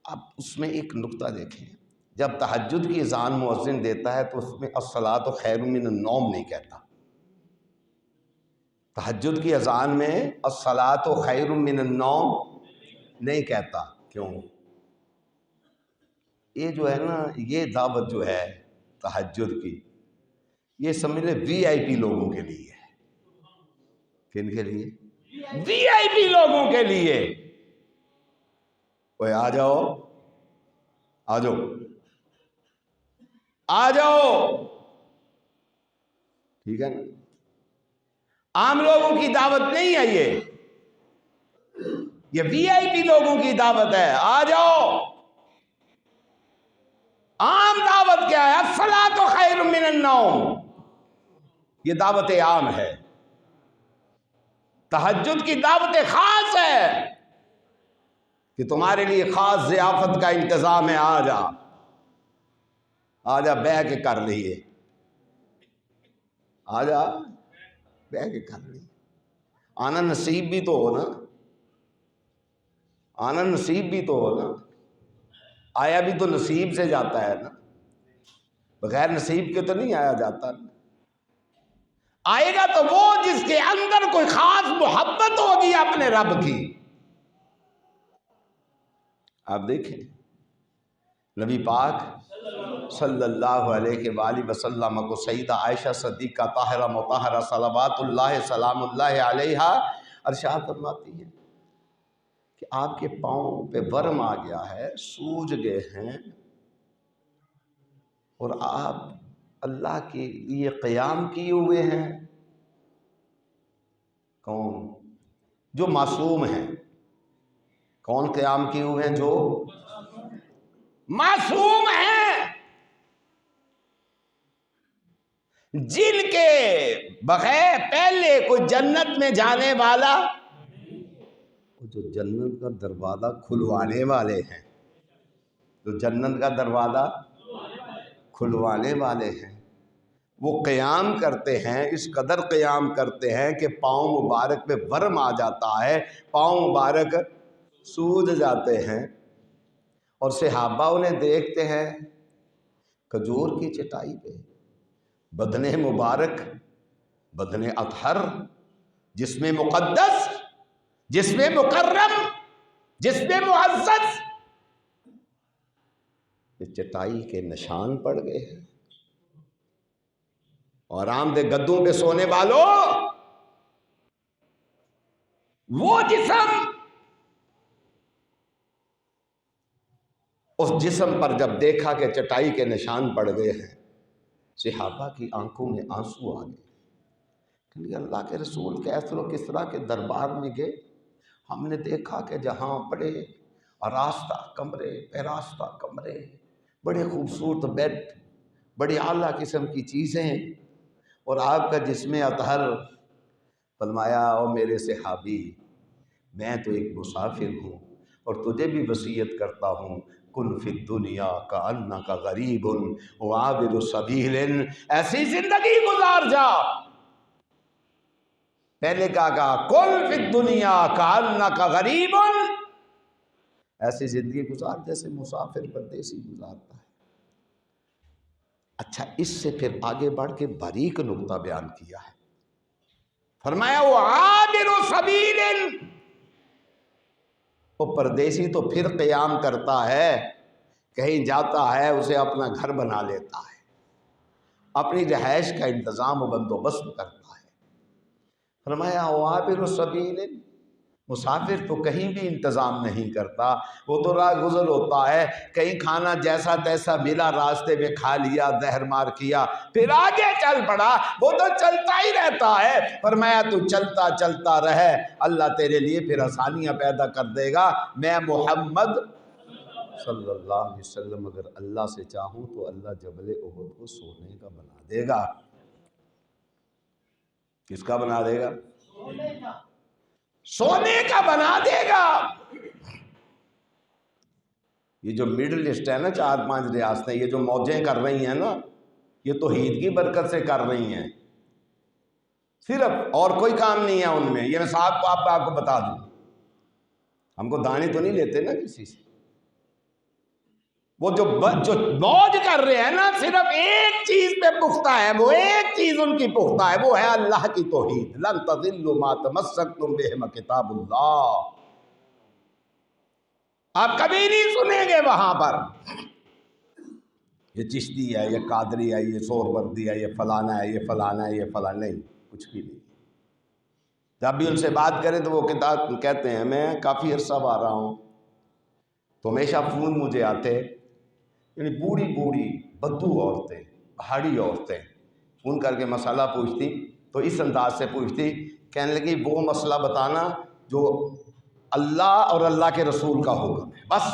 اب اس میں ایک نقطہ دیکھیں، جب تہجد کی اذان مؤذن دیتا ہے تو اس میں الصلاۃ خیر من النوم نہیں کہتا۔ تہجد کی اذان میں الصلاۃ خیر من النوم نہیں کہتا۔ کیوں؟ یہ جو ہے نا، یہ دعوت جو ہے تہجد کی، یہ سمجھ لیں وی آئی پی لوگوں کے لیے ہے۔ کن کے لیے؟ وی آئی پی لوگوں کے لیے۔ اوے آ جاؤ، آ جاؤ، آ جاؤ، ٹھیک ہے نا؟ عام لوگوں کی دعوت نہیں ہے، یہ وی آئی پی لوگوں کی دعوت ہے۔ آ جاؤ۔ عام دعوت کیا ہے؟ الصلاۃ خیر من النوم، یہ دعوت عام ہے۔ تہجد کی دعوت خاص ہے کہ تمہارے لیے خاص ضیافت کا انتظام ہے، آ جا بہ کے کر لیے، آ جا بہ کے کر لیے۔ آنا نصیب بھی تو ہو نا، آنا نصیب بھی تو ہو نا، آیا بھی تو نصیب سے جاتا ہے نا، بغیر نصیب کے تو نہیں آیا جاتا۔ آئے گا تو وہ جس کے اندر کوئی خاص محبت ہوگی اپنے رب کی۔ آپ دیکھیں نبی پاک صلی اللہ علیہ وآلہ وسلم کو سیدہ عائشہ صدیقہ طاہرہ مطہرہ صلوات اللہ سلام اللہ علیہا ارشاد فرماتی ہے کہ آپ کے پاؤں پہ ورم آ گیا ہے، سوج گئے ہیں، اور آپ اللہ کے لیے قیام کیے ہوئے ہیں۔ کون؟ جو معصوم ہیں۔ کون قیام کیے ہوئے ہیں؟ جو معصوم ہیں، جن کے بغیر پہلے کوئی جنت میں جانے والا، جو جنت کا دروازہ کھلوانے والے ہیں، جو جنت کا دروازہ کھلوانے والے ہیں، وہ قیام کرتے ہیں، اس قدر قیام کرتے ہیں کہ پاؤں مبارک پہ ورم آ جاتا ہے، پاؤں مبارک سوج جاتے ہیں، اور صحابہ انہیں دیکھتے ہیں کھجور کی چٹائی پہ، بدن مبارک، بدن اطہر، جسم مقدس، جسم مکرم، جسم معزز، چٹائی کے نشان پڑ گئے ہیں۔ اور آرام دہ گدوں پہ سونے والوں، وہ جسم، اس جسم پر جب دیکھا کہ چٹائی کے نشان پڑ گئے ہیں، صحابہ کی آنکھوں میں آنسو آ گئے کہ اللہ کے رسول کیسر و کسریٰ کے دربار میں گئے، ہم نے دیکھا کہ جہاں بڑے آراستہ کمرے، پیراستہ کمرے، بڑے خوبصورت بیڈ، بڑی اعلیٰ قسم کی چیزیں، اور آپ کا جسم اطہر۔ فرمایا او میرے صحابی، میں تو ایک مسافر ہوں، اور تجھے بھی وصیت کرتا ہوں، کن فی الدنیا کأنک غریب وعابر سبیل، ایسی زندگی گزار جا۔ پہلے کہا کن فی الدنیا کأنک غریب، ایسی زندگی گزار جیسے مسافر پردیسی گزارتا ہے۔ اچھا، اس سے پھر آگے بڑھ کے باریک نقطہ بیان کیا ہے، فرمایا وعابر سبیل، وہ پردیسی تو پھر قیام کرتا ہے، کہیں جاتا ہے اسے اپنا گھر بنا لیتا ہے، اپنی رہائش کا انتظام و بندوبست کرتا ہے۔ فرمایا وعابر سبیل، مسافر تو کہیں بھی انتظام نہیں کرتا، وہ تو راہ گزر ہوتا ہے، کہیں کھانا جیسا تیسا ملا راستے میں کھا لیا، زہر مار کیا، پھر آگے چل پڑا، وہ تو چلتا ہی رہتا ہے۔ فرمایا تو چلتا چلتا رہے، اللہ تیرے لیے پھر آسانیاں پیدا کر دے گا۔ میں محمد صلی اللہ علیہ وسلم اگر اللہ سے چاہوں تو اللہ جبل احد کو سونے کا بنا دے گا۔ کس کا بنا دے گا؟ سونے کا بنا دے گا۔ یہ جو مڈل ایسٹ ہے نا، 4-5 ریاستیں، یہ جو موجیں کر رہی ہیں نا، یہ توحید کی برکت سے کر رہی ہیں، صرف، اور کوئی کام نہیں ہے ان میں۔ یہ میں صاحب کو آپ کو بتا دوں، ہم کو دانے تو نہیں لیتے نا کسی سے، وہ جو موج کر رہے ہیں نا، صرف ایک چیز پہ پختہ ہے، وہ ایک چیز ان کی پختہ ہے، وہ ہے اللہ کی توحید۔ لن تضلوا ما تمسکتم بہ کتاب اللہ، آپ کبھی نہیں سنیں گے وہاں پر یہ چشتی ہے، یہ قادری ہے، یہ سہروردی ہے، یہ فلانا ہے، یہ فلانا ہے، یہ فلانا، نہیں، کچھ بھی نہیں۔ جب بھی ان سے بات کریں تو وہ کہتے ہیں میں کافی عرصہ آ رہا ہوں، تو ہمیشہ فون مجھے آتے، یعنی بوڑھی بوڑھی بدو عورتیں، پہاڑی عورتیں فون کر کے مسئلہ پوچھتی، تو اس انداز سے پوچھتی، کہنے لگی وہ مسئلہ بتانا جو اللہ اور اللہ کے رسول کا حکم ہے، بس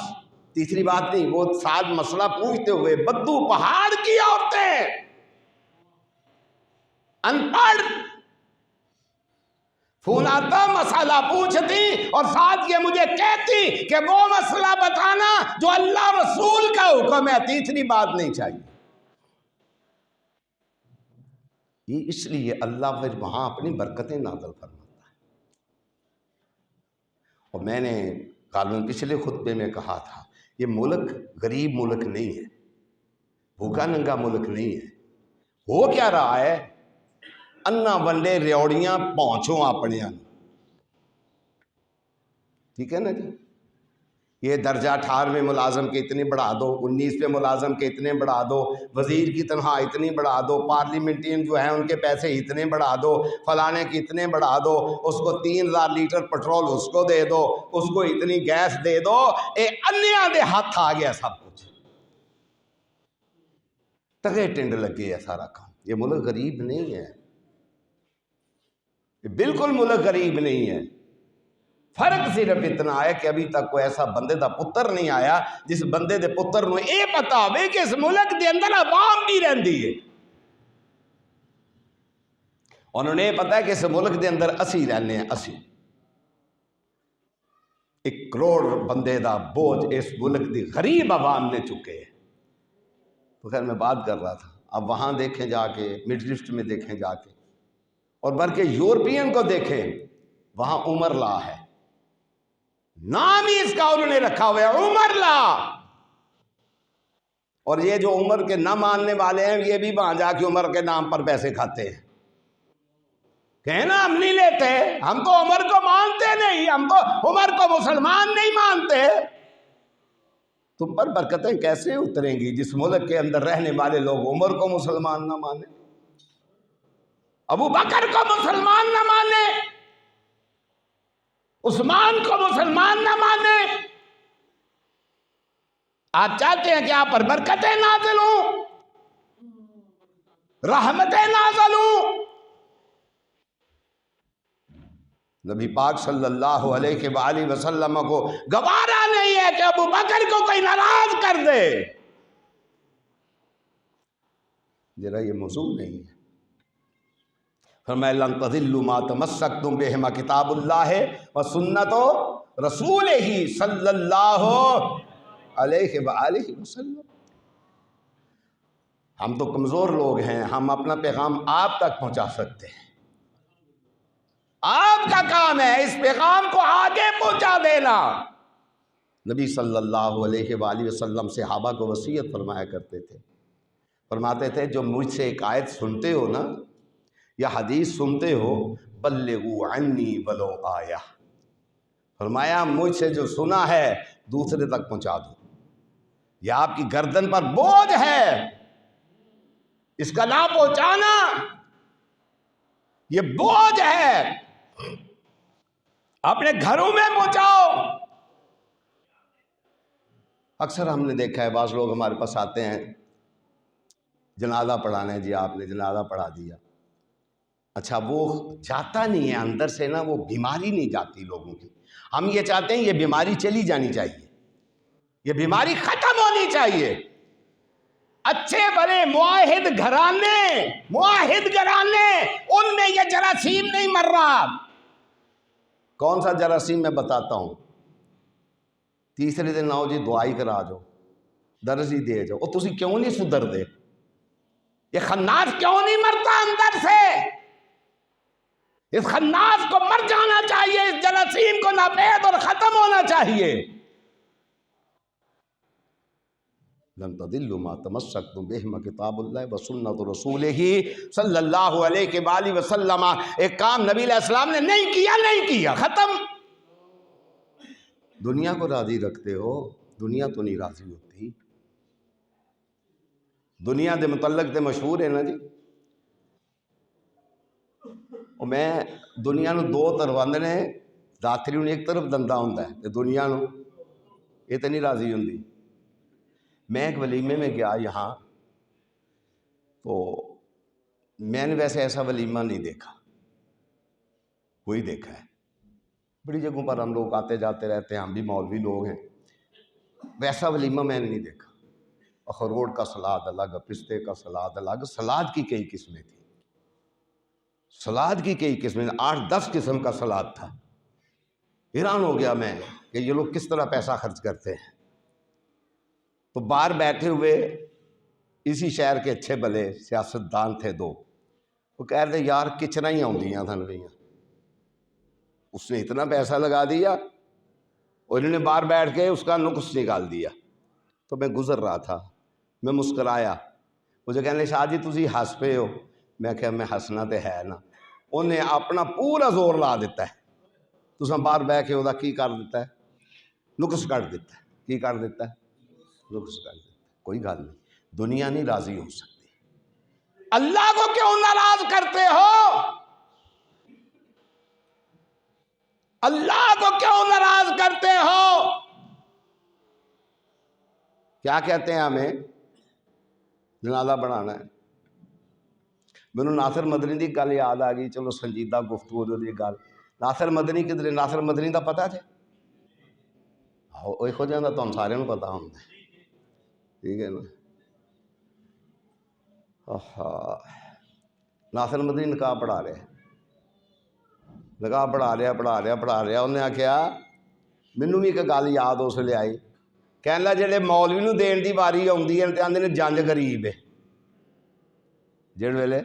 تیسری بات نہیں۔ وہ ساتھ مسئلہ پوچھتے ہوئے بدو پہاڑ کی عورتیں، ان پڑھ، فون آتا مسئلہ پوچھتی اور ساتھ یہ مجھے کہتی کہ وہ مسئلہ بتانا جو اللہ رسول کا حکم ہے، تیسری بات نہیں چاہیے۔ یہ اس لیے اللہ پھر وہاں اپنی برکتیں نازل فرماتا ہے۔ اور میں نے غالباً پچھلے خطبے میں کہا تھا، یہ ملک غریب ملک نہیں ہے، بھوکا ننگا ملک نہیں ہے۔ ہو کیا رہا ہے؟ انا ونڈے ریوڑیاں پہنچوں اپنے ان، ٹھیک ہے نا جی؟ یہ درجہ 18ویں ملازم کے اتنے بڑھا دو، 19ویں ملازم کے اتنے بڑھا دو، وزیر کی تنخواہ اتنی بڑھا دو، پارلیمنٹین جو ہیں ان کے پیسے اتنے بڑھا دو، فلانے کی اتنے بڑھا دو، اس کو 3000 لیٹر پٹرول اس کو دے دو، اس کو اتنی گیس دے دو، انیاں دے ہاتھ آ گیا سب کچھ، تگے ٹنڈ لگے ہے سارا کام۔ یہ ملک غریب نہیں ہے، یہ بالکل ملک غریب نہیں ہے۔ فرق صرف اتنا ہے کہ ابھی تک کوئی ایسا بندے دا پتر نہیں آیا جس بندے دے پتر نو اے پتا ہوئے کہ اس ملک دے اندر عوام بھی رہندی ہے، انہوں نے پتا ہے کہ اس ملک دے اندر اسی رہنے ہیں، اسی 1 کروڑ بندے دا بوجھ اس ملک دی غریب عوام نے چکے ہیں۔ تو خیر میں بات کر رہا تھا، اب وہاں دیکھیں جا کے، مڈل ایسٹ میں دیکھیں جا کے، اور بلکہ یورپین کو دیکھیں، وہاں عمر لا ہے، نام ہی اس کا انہوں نے رکھا ہوا ہے عمر لا۔ اور یہ جو عمر کے نہ ماننے والے ہیں یہ بھی وہاں جا کے عمر کے نام پر پیسے کھاتے ہیں، کہنا ہم نہیں لیتے، ہم تو عمر کو مانتے نہیں، ہم تو عمر کو مسلمان نہیں مانتے۔ تم پر برکتیں کیسے اتریں گی جس ملک کے اندر رہنے والے لوگ عمر کو مسلمان نہ مانے، ابو بکر کو مسلمان نہ مانے، عثمان کو مسلمان نہ مانے۔ آپ چاہتے ہیں کہ آپ پر برکتیں نازل ہوں، رحمتیں نازل ہوں؟ نبی پاک صلی اللہ علیہ وآلہ وسلم کو گوارا نہیں ہے کہ ابو بکر کو کوئی ناراض کر دے، ذرا یہ موضوع نہیں ہے۔ فرمایا لن تضلوا ما تمسکتم بہما کتاب اللہ و سنت رسولہ صلی اللہ علیہ وآلہ وسلم۔ ہم تو کمزور لوگ ہیں، ہم اپنا پیغام آپ تک پہنچا سکتے ہیں، آپ کا کام ہے اس پیغام کو آگے پہنچا دینا۔ نبی صلی اللہ علیہ وآلہ وسلم صحابہ کو وصیت فرمایا کرتے تھے، فرماتے تھے جو مجھ سے ایک آیت سنتے ہو نا یا حدیث سنتے ہو، بلغوا عنی ولو آیہ، فرمایا مجھ سے جو سنا ہے دوسرے تک پہنچا دو۔ یہ آپ کی گردن پر بوجھ ہے، اس کا نہ پہنچانا یہ بوجھ ہے، اپنے گھروں میں پہنچاؤ۔ اکثر ہم نے دیکھا ہے بعض لوگ ہمارے پاس آتے ہیں جنازہ پڑھانا ہے، جی آپ نے جنازہ پڑھا دیا، اچھا وہ جاتا نہیں ہے اندر سے نا، وہ بیماری نہیں جاتی لوگوں کی۔ ہم یہ چاہتے ہیں یہ بیماری چلی جانی چاہیے، یہ بیماری ختم ہونی چاہیے۔ اچھے بڑے معاہد گھرانے ان میں یہ جراثیم نہیں مر رہا۔ کون سا جراثیم میں بتاتا ہوں، تیسرے دن آؤ جی دعائی کرا جاؤ، درس ہی دے جاؤ، اور تسی کیوں نہیں سدھر دے؟ یہ خناس کیوں نہیں مرتا اندر سے؟ اس خناس کو مر جانا چاہیے، اس جراثیم کو ناپید اور ختم ہونا چاہیے۔ لن تضلوا ما تمسکتم بہما کتاب اللہ و سنت رسولہ صلی اللہ علیہ وآلہ وسلم۔ ایک کام نبی علیہ السلام نے نہیں کیا، ختم۔ دنیا کو راضی رکھتے ہو، دنیا تو نہیں راضی ہوتی۔ دنیا دے متعلق تے مشہور ہے نا جی، اور میں دنیا نو دو طرف نے، داتری نے ایک طرف دندہ ہوندہ ہے تے دنیا نو یہ تو نہیں راضی ہوندی۔ میں ایک ولیمے میں گیا یہاں، تو میں نے ویسے ایسا ولیمہ نہیں دیکھا، وہی دیکھا ہے بڑی جگہوں پر ہم لوگ آتے جاتے رہتے ہیں، ہم بھی مولوی لوگ ہیں، ویسا ولیمہ میں نے نہیں دیکھا۔ اخروٹ کا سلاد الگ، پستے کا سلاد الگ، سلاد کی کئی قسمیں تھیں۔ سلاد کی کئی قسمیں، 8-10 قسم کا سلاد تھا۔ حیران ہو گیا میں کہ یہ لوگ کس طرح پیسہ خرچ کرتے ہیں۔ تو باہر بیٹھے ہوئے اسی شہر کے اچھے بھلے سیاستدان تھے دو، وہ کہہ رہے یار کچنا ہی آؤندیاں تھن گئیاں، اس نے اتنا پیسہ لگا دیا اور انہوں نے باہر بیٹھ کے اس کا نقص نکال دیا۔ تو میں گزر رہا تھا، میں مسکرایا، مجھے کہنے شاہ جی تسی ہس پے ہو، میں کہا میں ہسنا تے ہے نا، انہیں اپنا پورا زور لا دیتا ہے، تساں باہر بہ کے وہ کی کر دیتا ہے، نقص کٹ دیتا ہے۔ کی کر دیتا ہے؟ نقص کٹ دیتا ہے۔ کوئی گل نہیں، دنیا نہیں راضی ہو سکتی۔ اللہ کو کیوں ناراض کرتے ہو؟ اللہ کو کیوں ناراض کرتے ہو؟ کیا کہتے ہیں ہمیں؟ جنازہ بنانا ہے۔ مینوں ناصر مدنی دی گل یاد آ گئی، چلو سنجیدہ گفتگو دی گل۔ ناصر مدنی کدھر؟ ناصر مدنی دا پتہ ہے؟ وہ یہو جہاں تمہیں سارے پتا ہوتا ہے، ٹھیک ہے نا؟ ناصر مدنی نکاح پڑھا رہے، نکاح پڑھا رہا انہیں آخیا، مینوں بھی ایک گل یاد اس لیے آئی، کہنا جڑے مولوی نو دین دی واری آتی ہے تے آندے نے جنج غریب ہے۔ جڑ ویلے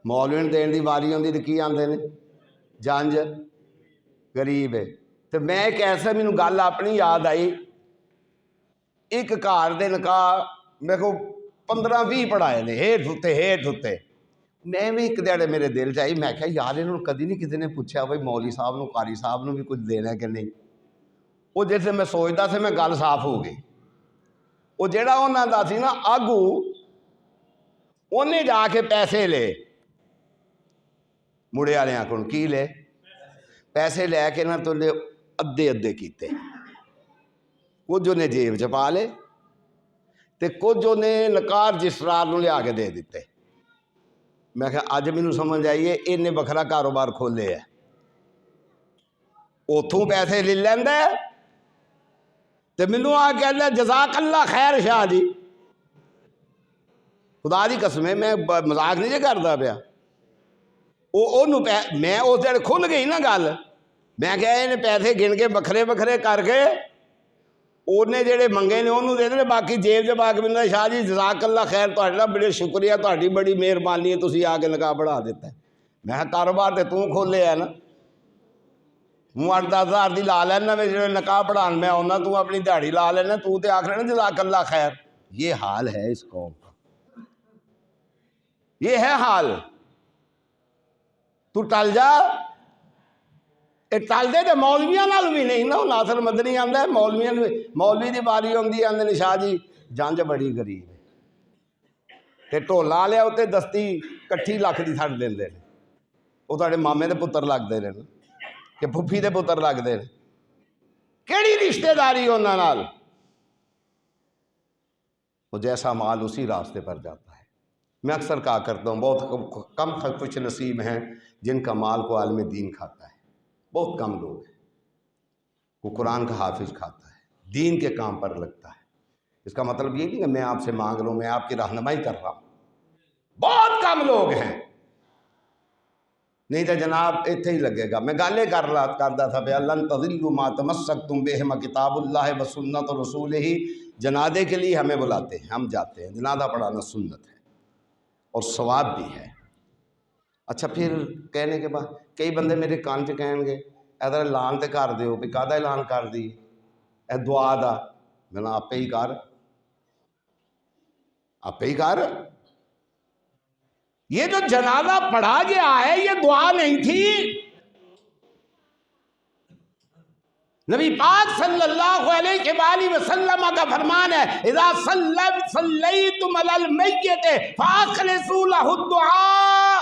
مولوی نو دین دی واری آتی تو کی آندے نے؟ جنج غریب ہے۔ تو میں ایک ایسا مینوں گل اپنی یاد آئی، ایک گھر دے نکاح میرے کو 15-20 پڑھائے نے، ہیٹھ اتتے۔ میں بھی ایک دیہڑے میرے دل چ آئی، میں کہا یار انہوں کدی نہیں کسی نے پوچھا بھائی مولوی صاحب نو قاری صاحب نو بھی کچھ دینا ہے کہ نہیں۔ وہ جیسے میں سوچتا سے میں گل صاف ہو گئی۔ وہ جڑا انہاں دا سی نا آگو، انہیں جا کے پیسے لے مڑے والے کو، کی لے؟ پیسے لے کے نہ تو لے ادھے کیتے، کچھ انہیں جیب چ پا لے تے کچھ انہیں نکاح رجسٹرار نو لیا کے دے دیتے۔ میں کہا اج مینوں سمجھ آئیے انہیں بکھرا کاروبار کھولے ہے، اتوں پیسے لے لیندا ہے تے مینوں آ کہندا جزاک اللہ خیر شاہ جی۔ خدا دی قسم ہے، میں مذاق نہیں جے کردا پیا۔ میں اس دن کھل گئی نا گل، میں کہا انہیں پیسے گن کے بکھرے کر کے انہیں جڑے منگے نے انہوں دے دے، باقی جیب چ پا کے مینوں شاہ جی جزاک اللہ خیر، تہاڈا بڑے شکریہ، تہاڈی بڑی مہربانی ہے، تسی آ کے نکاح بڑھا دیتا ہے۔ میں کہا کاروبار تے تو کھولے ہے نا، ہوں 8-10 ہزار دی لا لینا، میں جڑے نکاح پڑھان میں آنا، تو اپنی دیہڑی لا لینا، تو تے آکھ رہے نا جزاک اللہ خیر۔ یہ حال ہے اس قوم کا، یہ ہے حال۔ تو ٹل جا، ٹل دے تو مولویاں نال بھی نہیں نا۔ ناصر مدنی آندا ہے مولویاں، مولوی دی باری آندی آندے نے شاہ جی جنج بڑی غریب ہے، تے ٹولا والے اتنے دستی 21 لاکھ دی چھڈ دیندے نے، وہ تہاڈے مامے دے پتر لگدے نے کہ پھپھی دے پتر لگدے نے، کیڑی رشتہ داری انہاں نال؟ وہ جیسا مال اسی راستے پر جاتا ہے۔ میں اکثر کہا کرتا ہوں بہت کم خوش نصیب ہیں جن کا مال کو عالم دین کھاتا ہے، بہت کم لوگ ہیں۔ وہ قرآن کا حافظ کھاتا ہے، دین کے کام پر لگتا ہے۔ اس کا مطلب یہ نہیں کہ میں آپ سے مانگ رہا ہوں، میں آپ کی رہنمائی کر رہا ہوں۔ بہت کم لوگ ہیں، نہیں تو جناب اتنے ہی لگے گا۔ میں گالے کردا تھا پہ لن تضلوا ما تمسکتم بہما کتاب اللہ و سنت رسولہ۔ جنازے کے لیے ہمیں بلاتے ہیں، ہم جاتے ہیں، جنازہ پڑھانا سنت ہے اور ثواب بھی ہے۔ اچھا پھر کہنے کے بعد کئی بندے میرے کان چ کہیں گے ادھر اعلان تے کر دیو، بھی کہدا اعلان کر دی؟ اے دعا دا۔ میں نے آپ ہی کر، آپ ہی کر۔ یہ جو جنازہ پڑھا گیا ہے یہ دعا نہیں تھی۔ نبی پاک صلی اللہ علیہ وآلہ وسلم کا فرمان ہے اذا صلیتم علی المیت فاخلصوا له الدعاء۔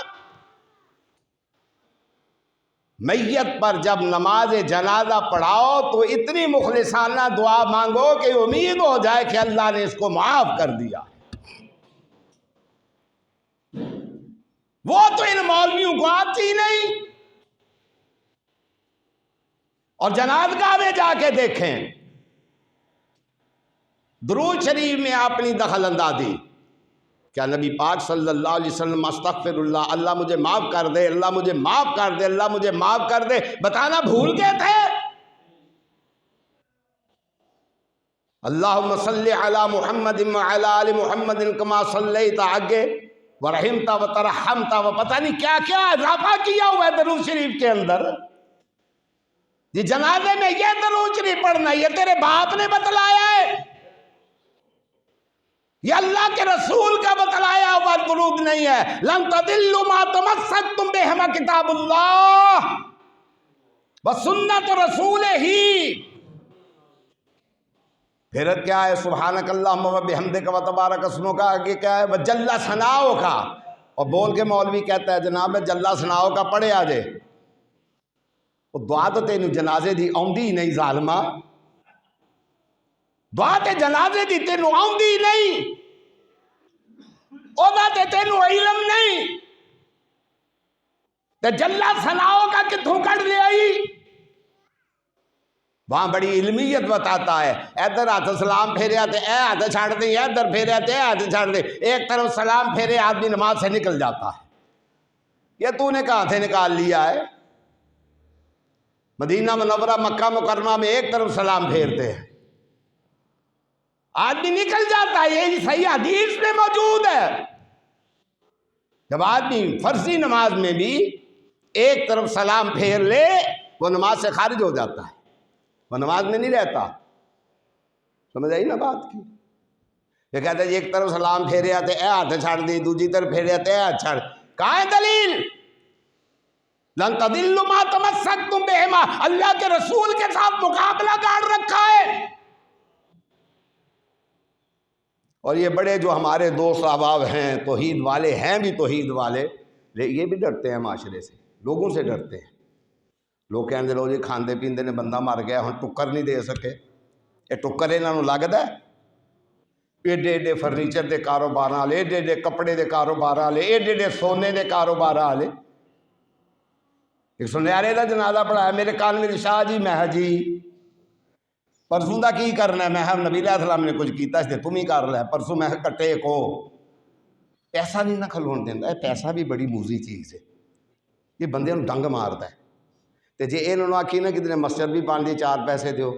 میت پر جب نماز جنازہ پڑھاؤ تو اتنی مخلصانہ دعا مانگو کہ امید ہو جائے کہ اللہ نے اس کو معاف کر دیا۔ وہ تو ان مولویوں کو آتی نہیں۔ اور جنازگاہ میں جا کے دیکھیں، درود شریف میں اپنی دخل اندازی کیا نبی پاک صلی اللہ علیہ وسلم استغفر اللہ، اللہ مجھے معاف کر دے، اللہ مجھے معاف کر دے، اللہ مجھے معاف کر دے، بتانا بھول گئے تھے؟ اللہم صلی علی محمد وعلی آل محمد کما صلیت آگے ورحمت و ترحمت و پتہ نہیں کیا کیا اضافہ کیا ہوا ہے درود شریف کے اندر. یہ جنازے میں یہ درود شریف پڑھنا، یہ تیرے باپ نے بتلایا ہے، یہ اللہ کے رسول کا بتلایا ہوا درود نہیں ہے. لن تضلوا ما تمسکتم بہما کتاب اللہ وسنت رسولہ. پھر کیا ہے؟ سبحانک اللہم وبحمدک وتبارک اسمک. آگے کیا ہے؟ وجل ثناؤک. اور بول کے مولوی کہتا ہے جناب جل ثناؤک پڑھے آ جے. وہ دعا تو تینوں جنازے دی آؤندی نہیں ظالمہ، دعا تے جنازے دی تینوں آؤندی نہیں، اوہ تے تینوں علم نہیں، تے جل ثناؤک کتھوں کڑ لے آئی؟ وہاں بڑی علمیت بتاتا ہے. ادھر ہاتھ سلام پھیرے آتے اے ہاتھ چھاڑ دیں، ادھر پھیرے آتے اے ہاتھ چھاڑ دیں. ایک طرف سلام پھیرے آدمی نماز سے نکل جاتا ہے. یہ تو نے کہاں سے نکال لیا ہے؟ مدینہ منورہ مکہ مکرمہ میں ایک طرف سلام پھیرتے ہیں، آدمی نکل جاتا ہے. یہ صحیح حدیث میں موجود ہے. جب آدمی فرضی نماز میں بھی ایک طرف سلام پھیر لے وہ نماز سے خارج ہو جاتا ہے، وہ نماز میں نہیں رہتا. سمجھ آئی نا بات کی؟ یہ کہتا ہے ایک طرف سلام پھیرے آتے اے ہاتھ چھاڑ دی، دوسری طرف پھیرے آتے اے ہاتھ چھاڑ. کہاں ہے دلیل؟ لن تضلوا ما تمسکتم بہما. اللہ کے رسول کے ساتھ مقابلہ گاڑ رکھا ہے. اور یہ بڑے جو ہمارے دوست احباب ہیں توحید والے ہیں بھی توحید والے، یہ بھی ڈرتے ہیں معاشرے سے، لوگوں سے ڈرتے ہیں. لوگ کہنے لو جی کھاندے پیندے نے بندہ مر گیا ہن ٹکر نہیں دے سکے. یہ ٹکر انہوں لگتا ہے؟ ایڈے ایڈے فرنیچر دے کاروبار والے، ایڈے ایڈے کپڑے دے کاروبار والے، ایڈے ایڈے سونے دے کاروبار والے. ایک سنیارے دا جنازہ پڑھایا میرے کان میں شاہ جی میں جی پرسوں دا کی کرنا ہے؟ میں نبی علیہ السلام نے کچھ کیتا اس نے تم ہی کر لے. پرسوں میں کٹے کو پیسہ نہیں نہ کھلون دینا. پیسہ بھی بڑی موزی چیز ہے، یہ بندے نوں ڈنگ مارتا ہے. تے جے انہوں نے آکھی نا کتنے مسجد بھی پان دی 4 پیسے دیو،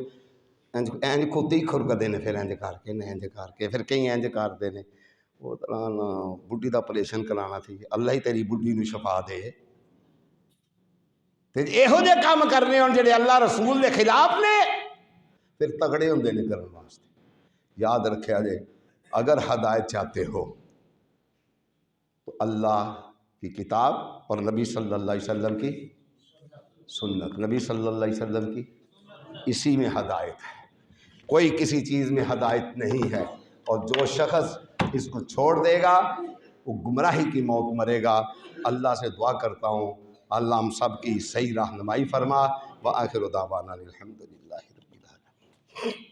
اینج خود ہی کھرکدے نے، پھر اینج کر کے اینج کر کے پھر کئی اینج کرتے ہیں. وہ طرح بڈھی دا آپریشن کرانا تھی، اللہ ہی تیری بڈھی نوں شفا دے. تے یہو جے کام کرنے ہون جڑے اللہ رسول دے خلاف نے، پھر تگڑے ہوندے نے کرن واسطے. یاد رکھیا جے اگر ہدایت چاہتے ہو تو اللہ کی کتاب اور نبی صلی اللہ علیہ وسلم کی سنت، نبی صلی اللہ علیہ وسلم کی، اسی میں ہدایت ہے. کوئی کسی چیز میں ہدایت نہیں ہے. اور جو شخص اس کو چھوڑ دے گا وہ گمراہی کی موت مرے گا. اللہ سے دعا کرتا ہوں اللہ ہم سب کی صحیح رہنمائی فرما. وآخر دعوانا الحمدللہ رب العالمین.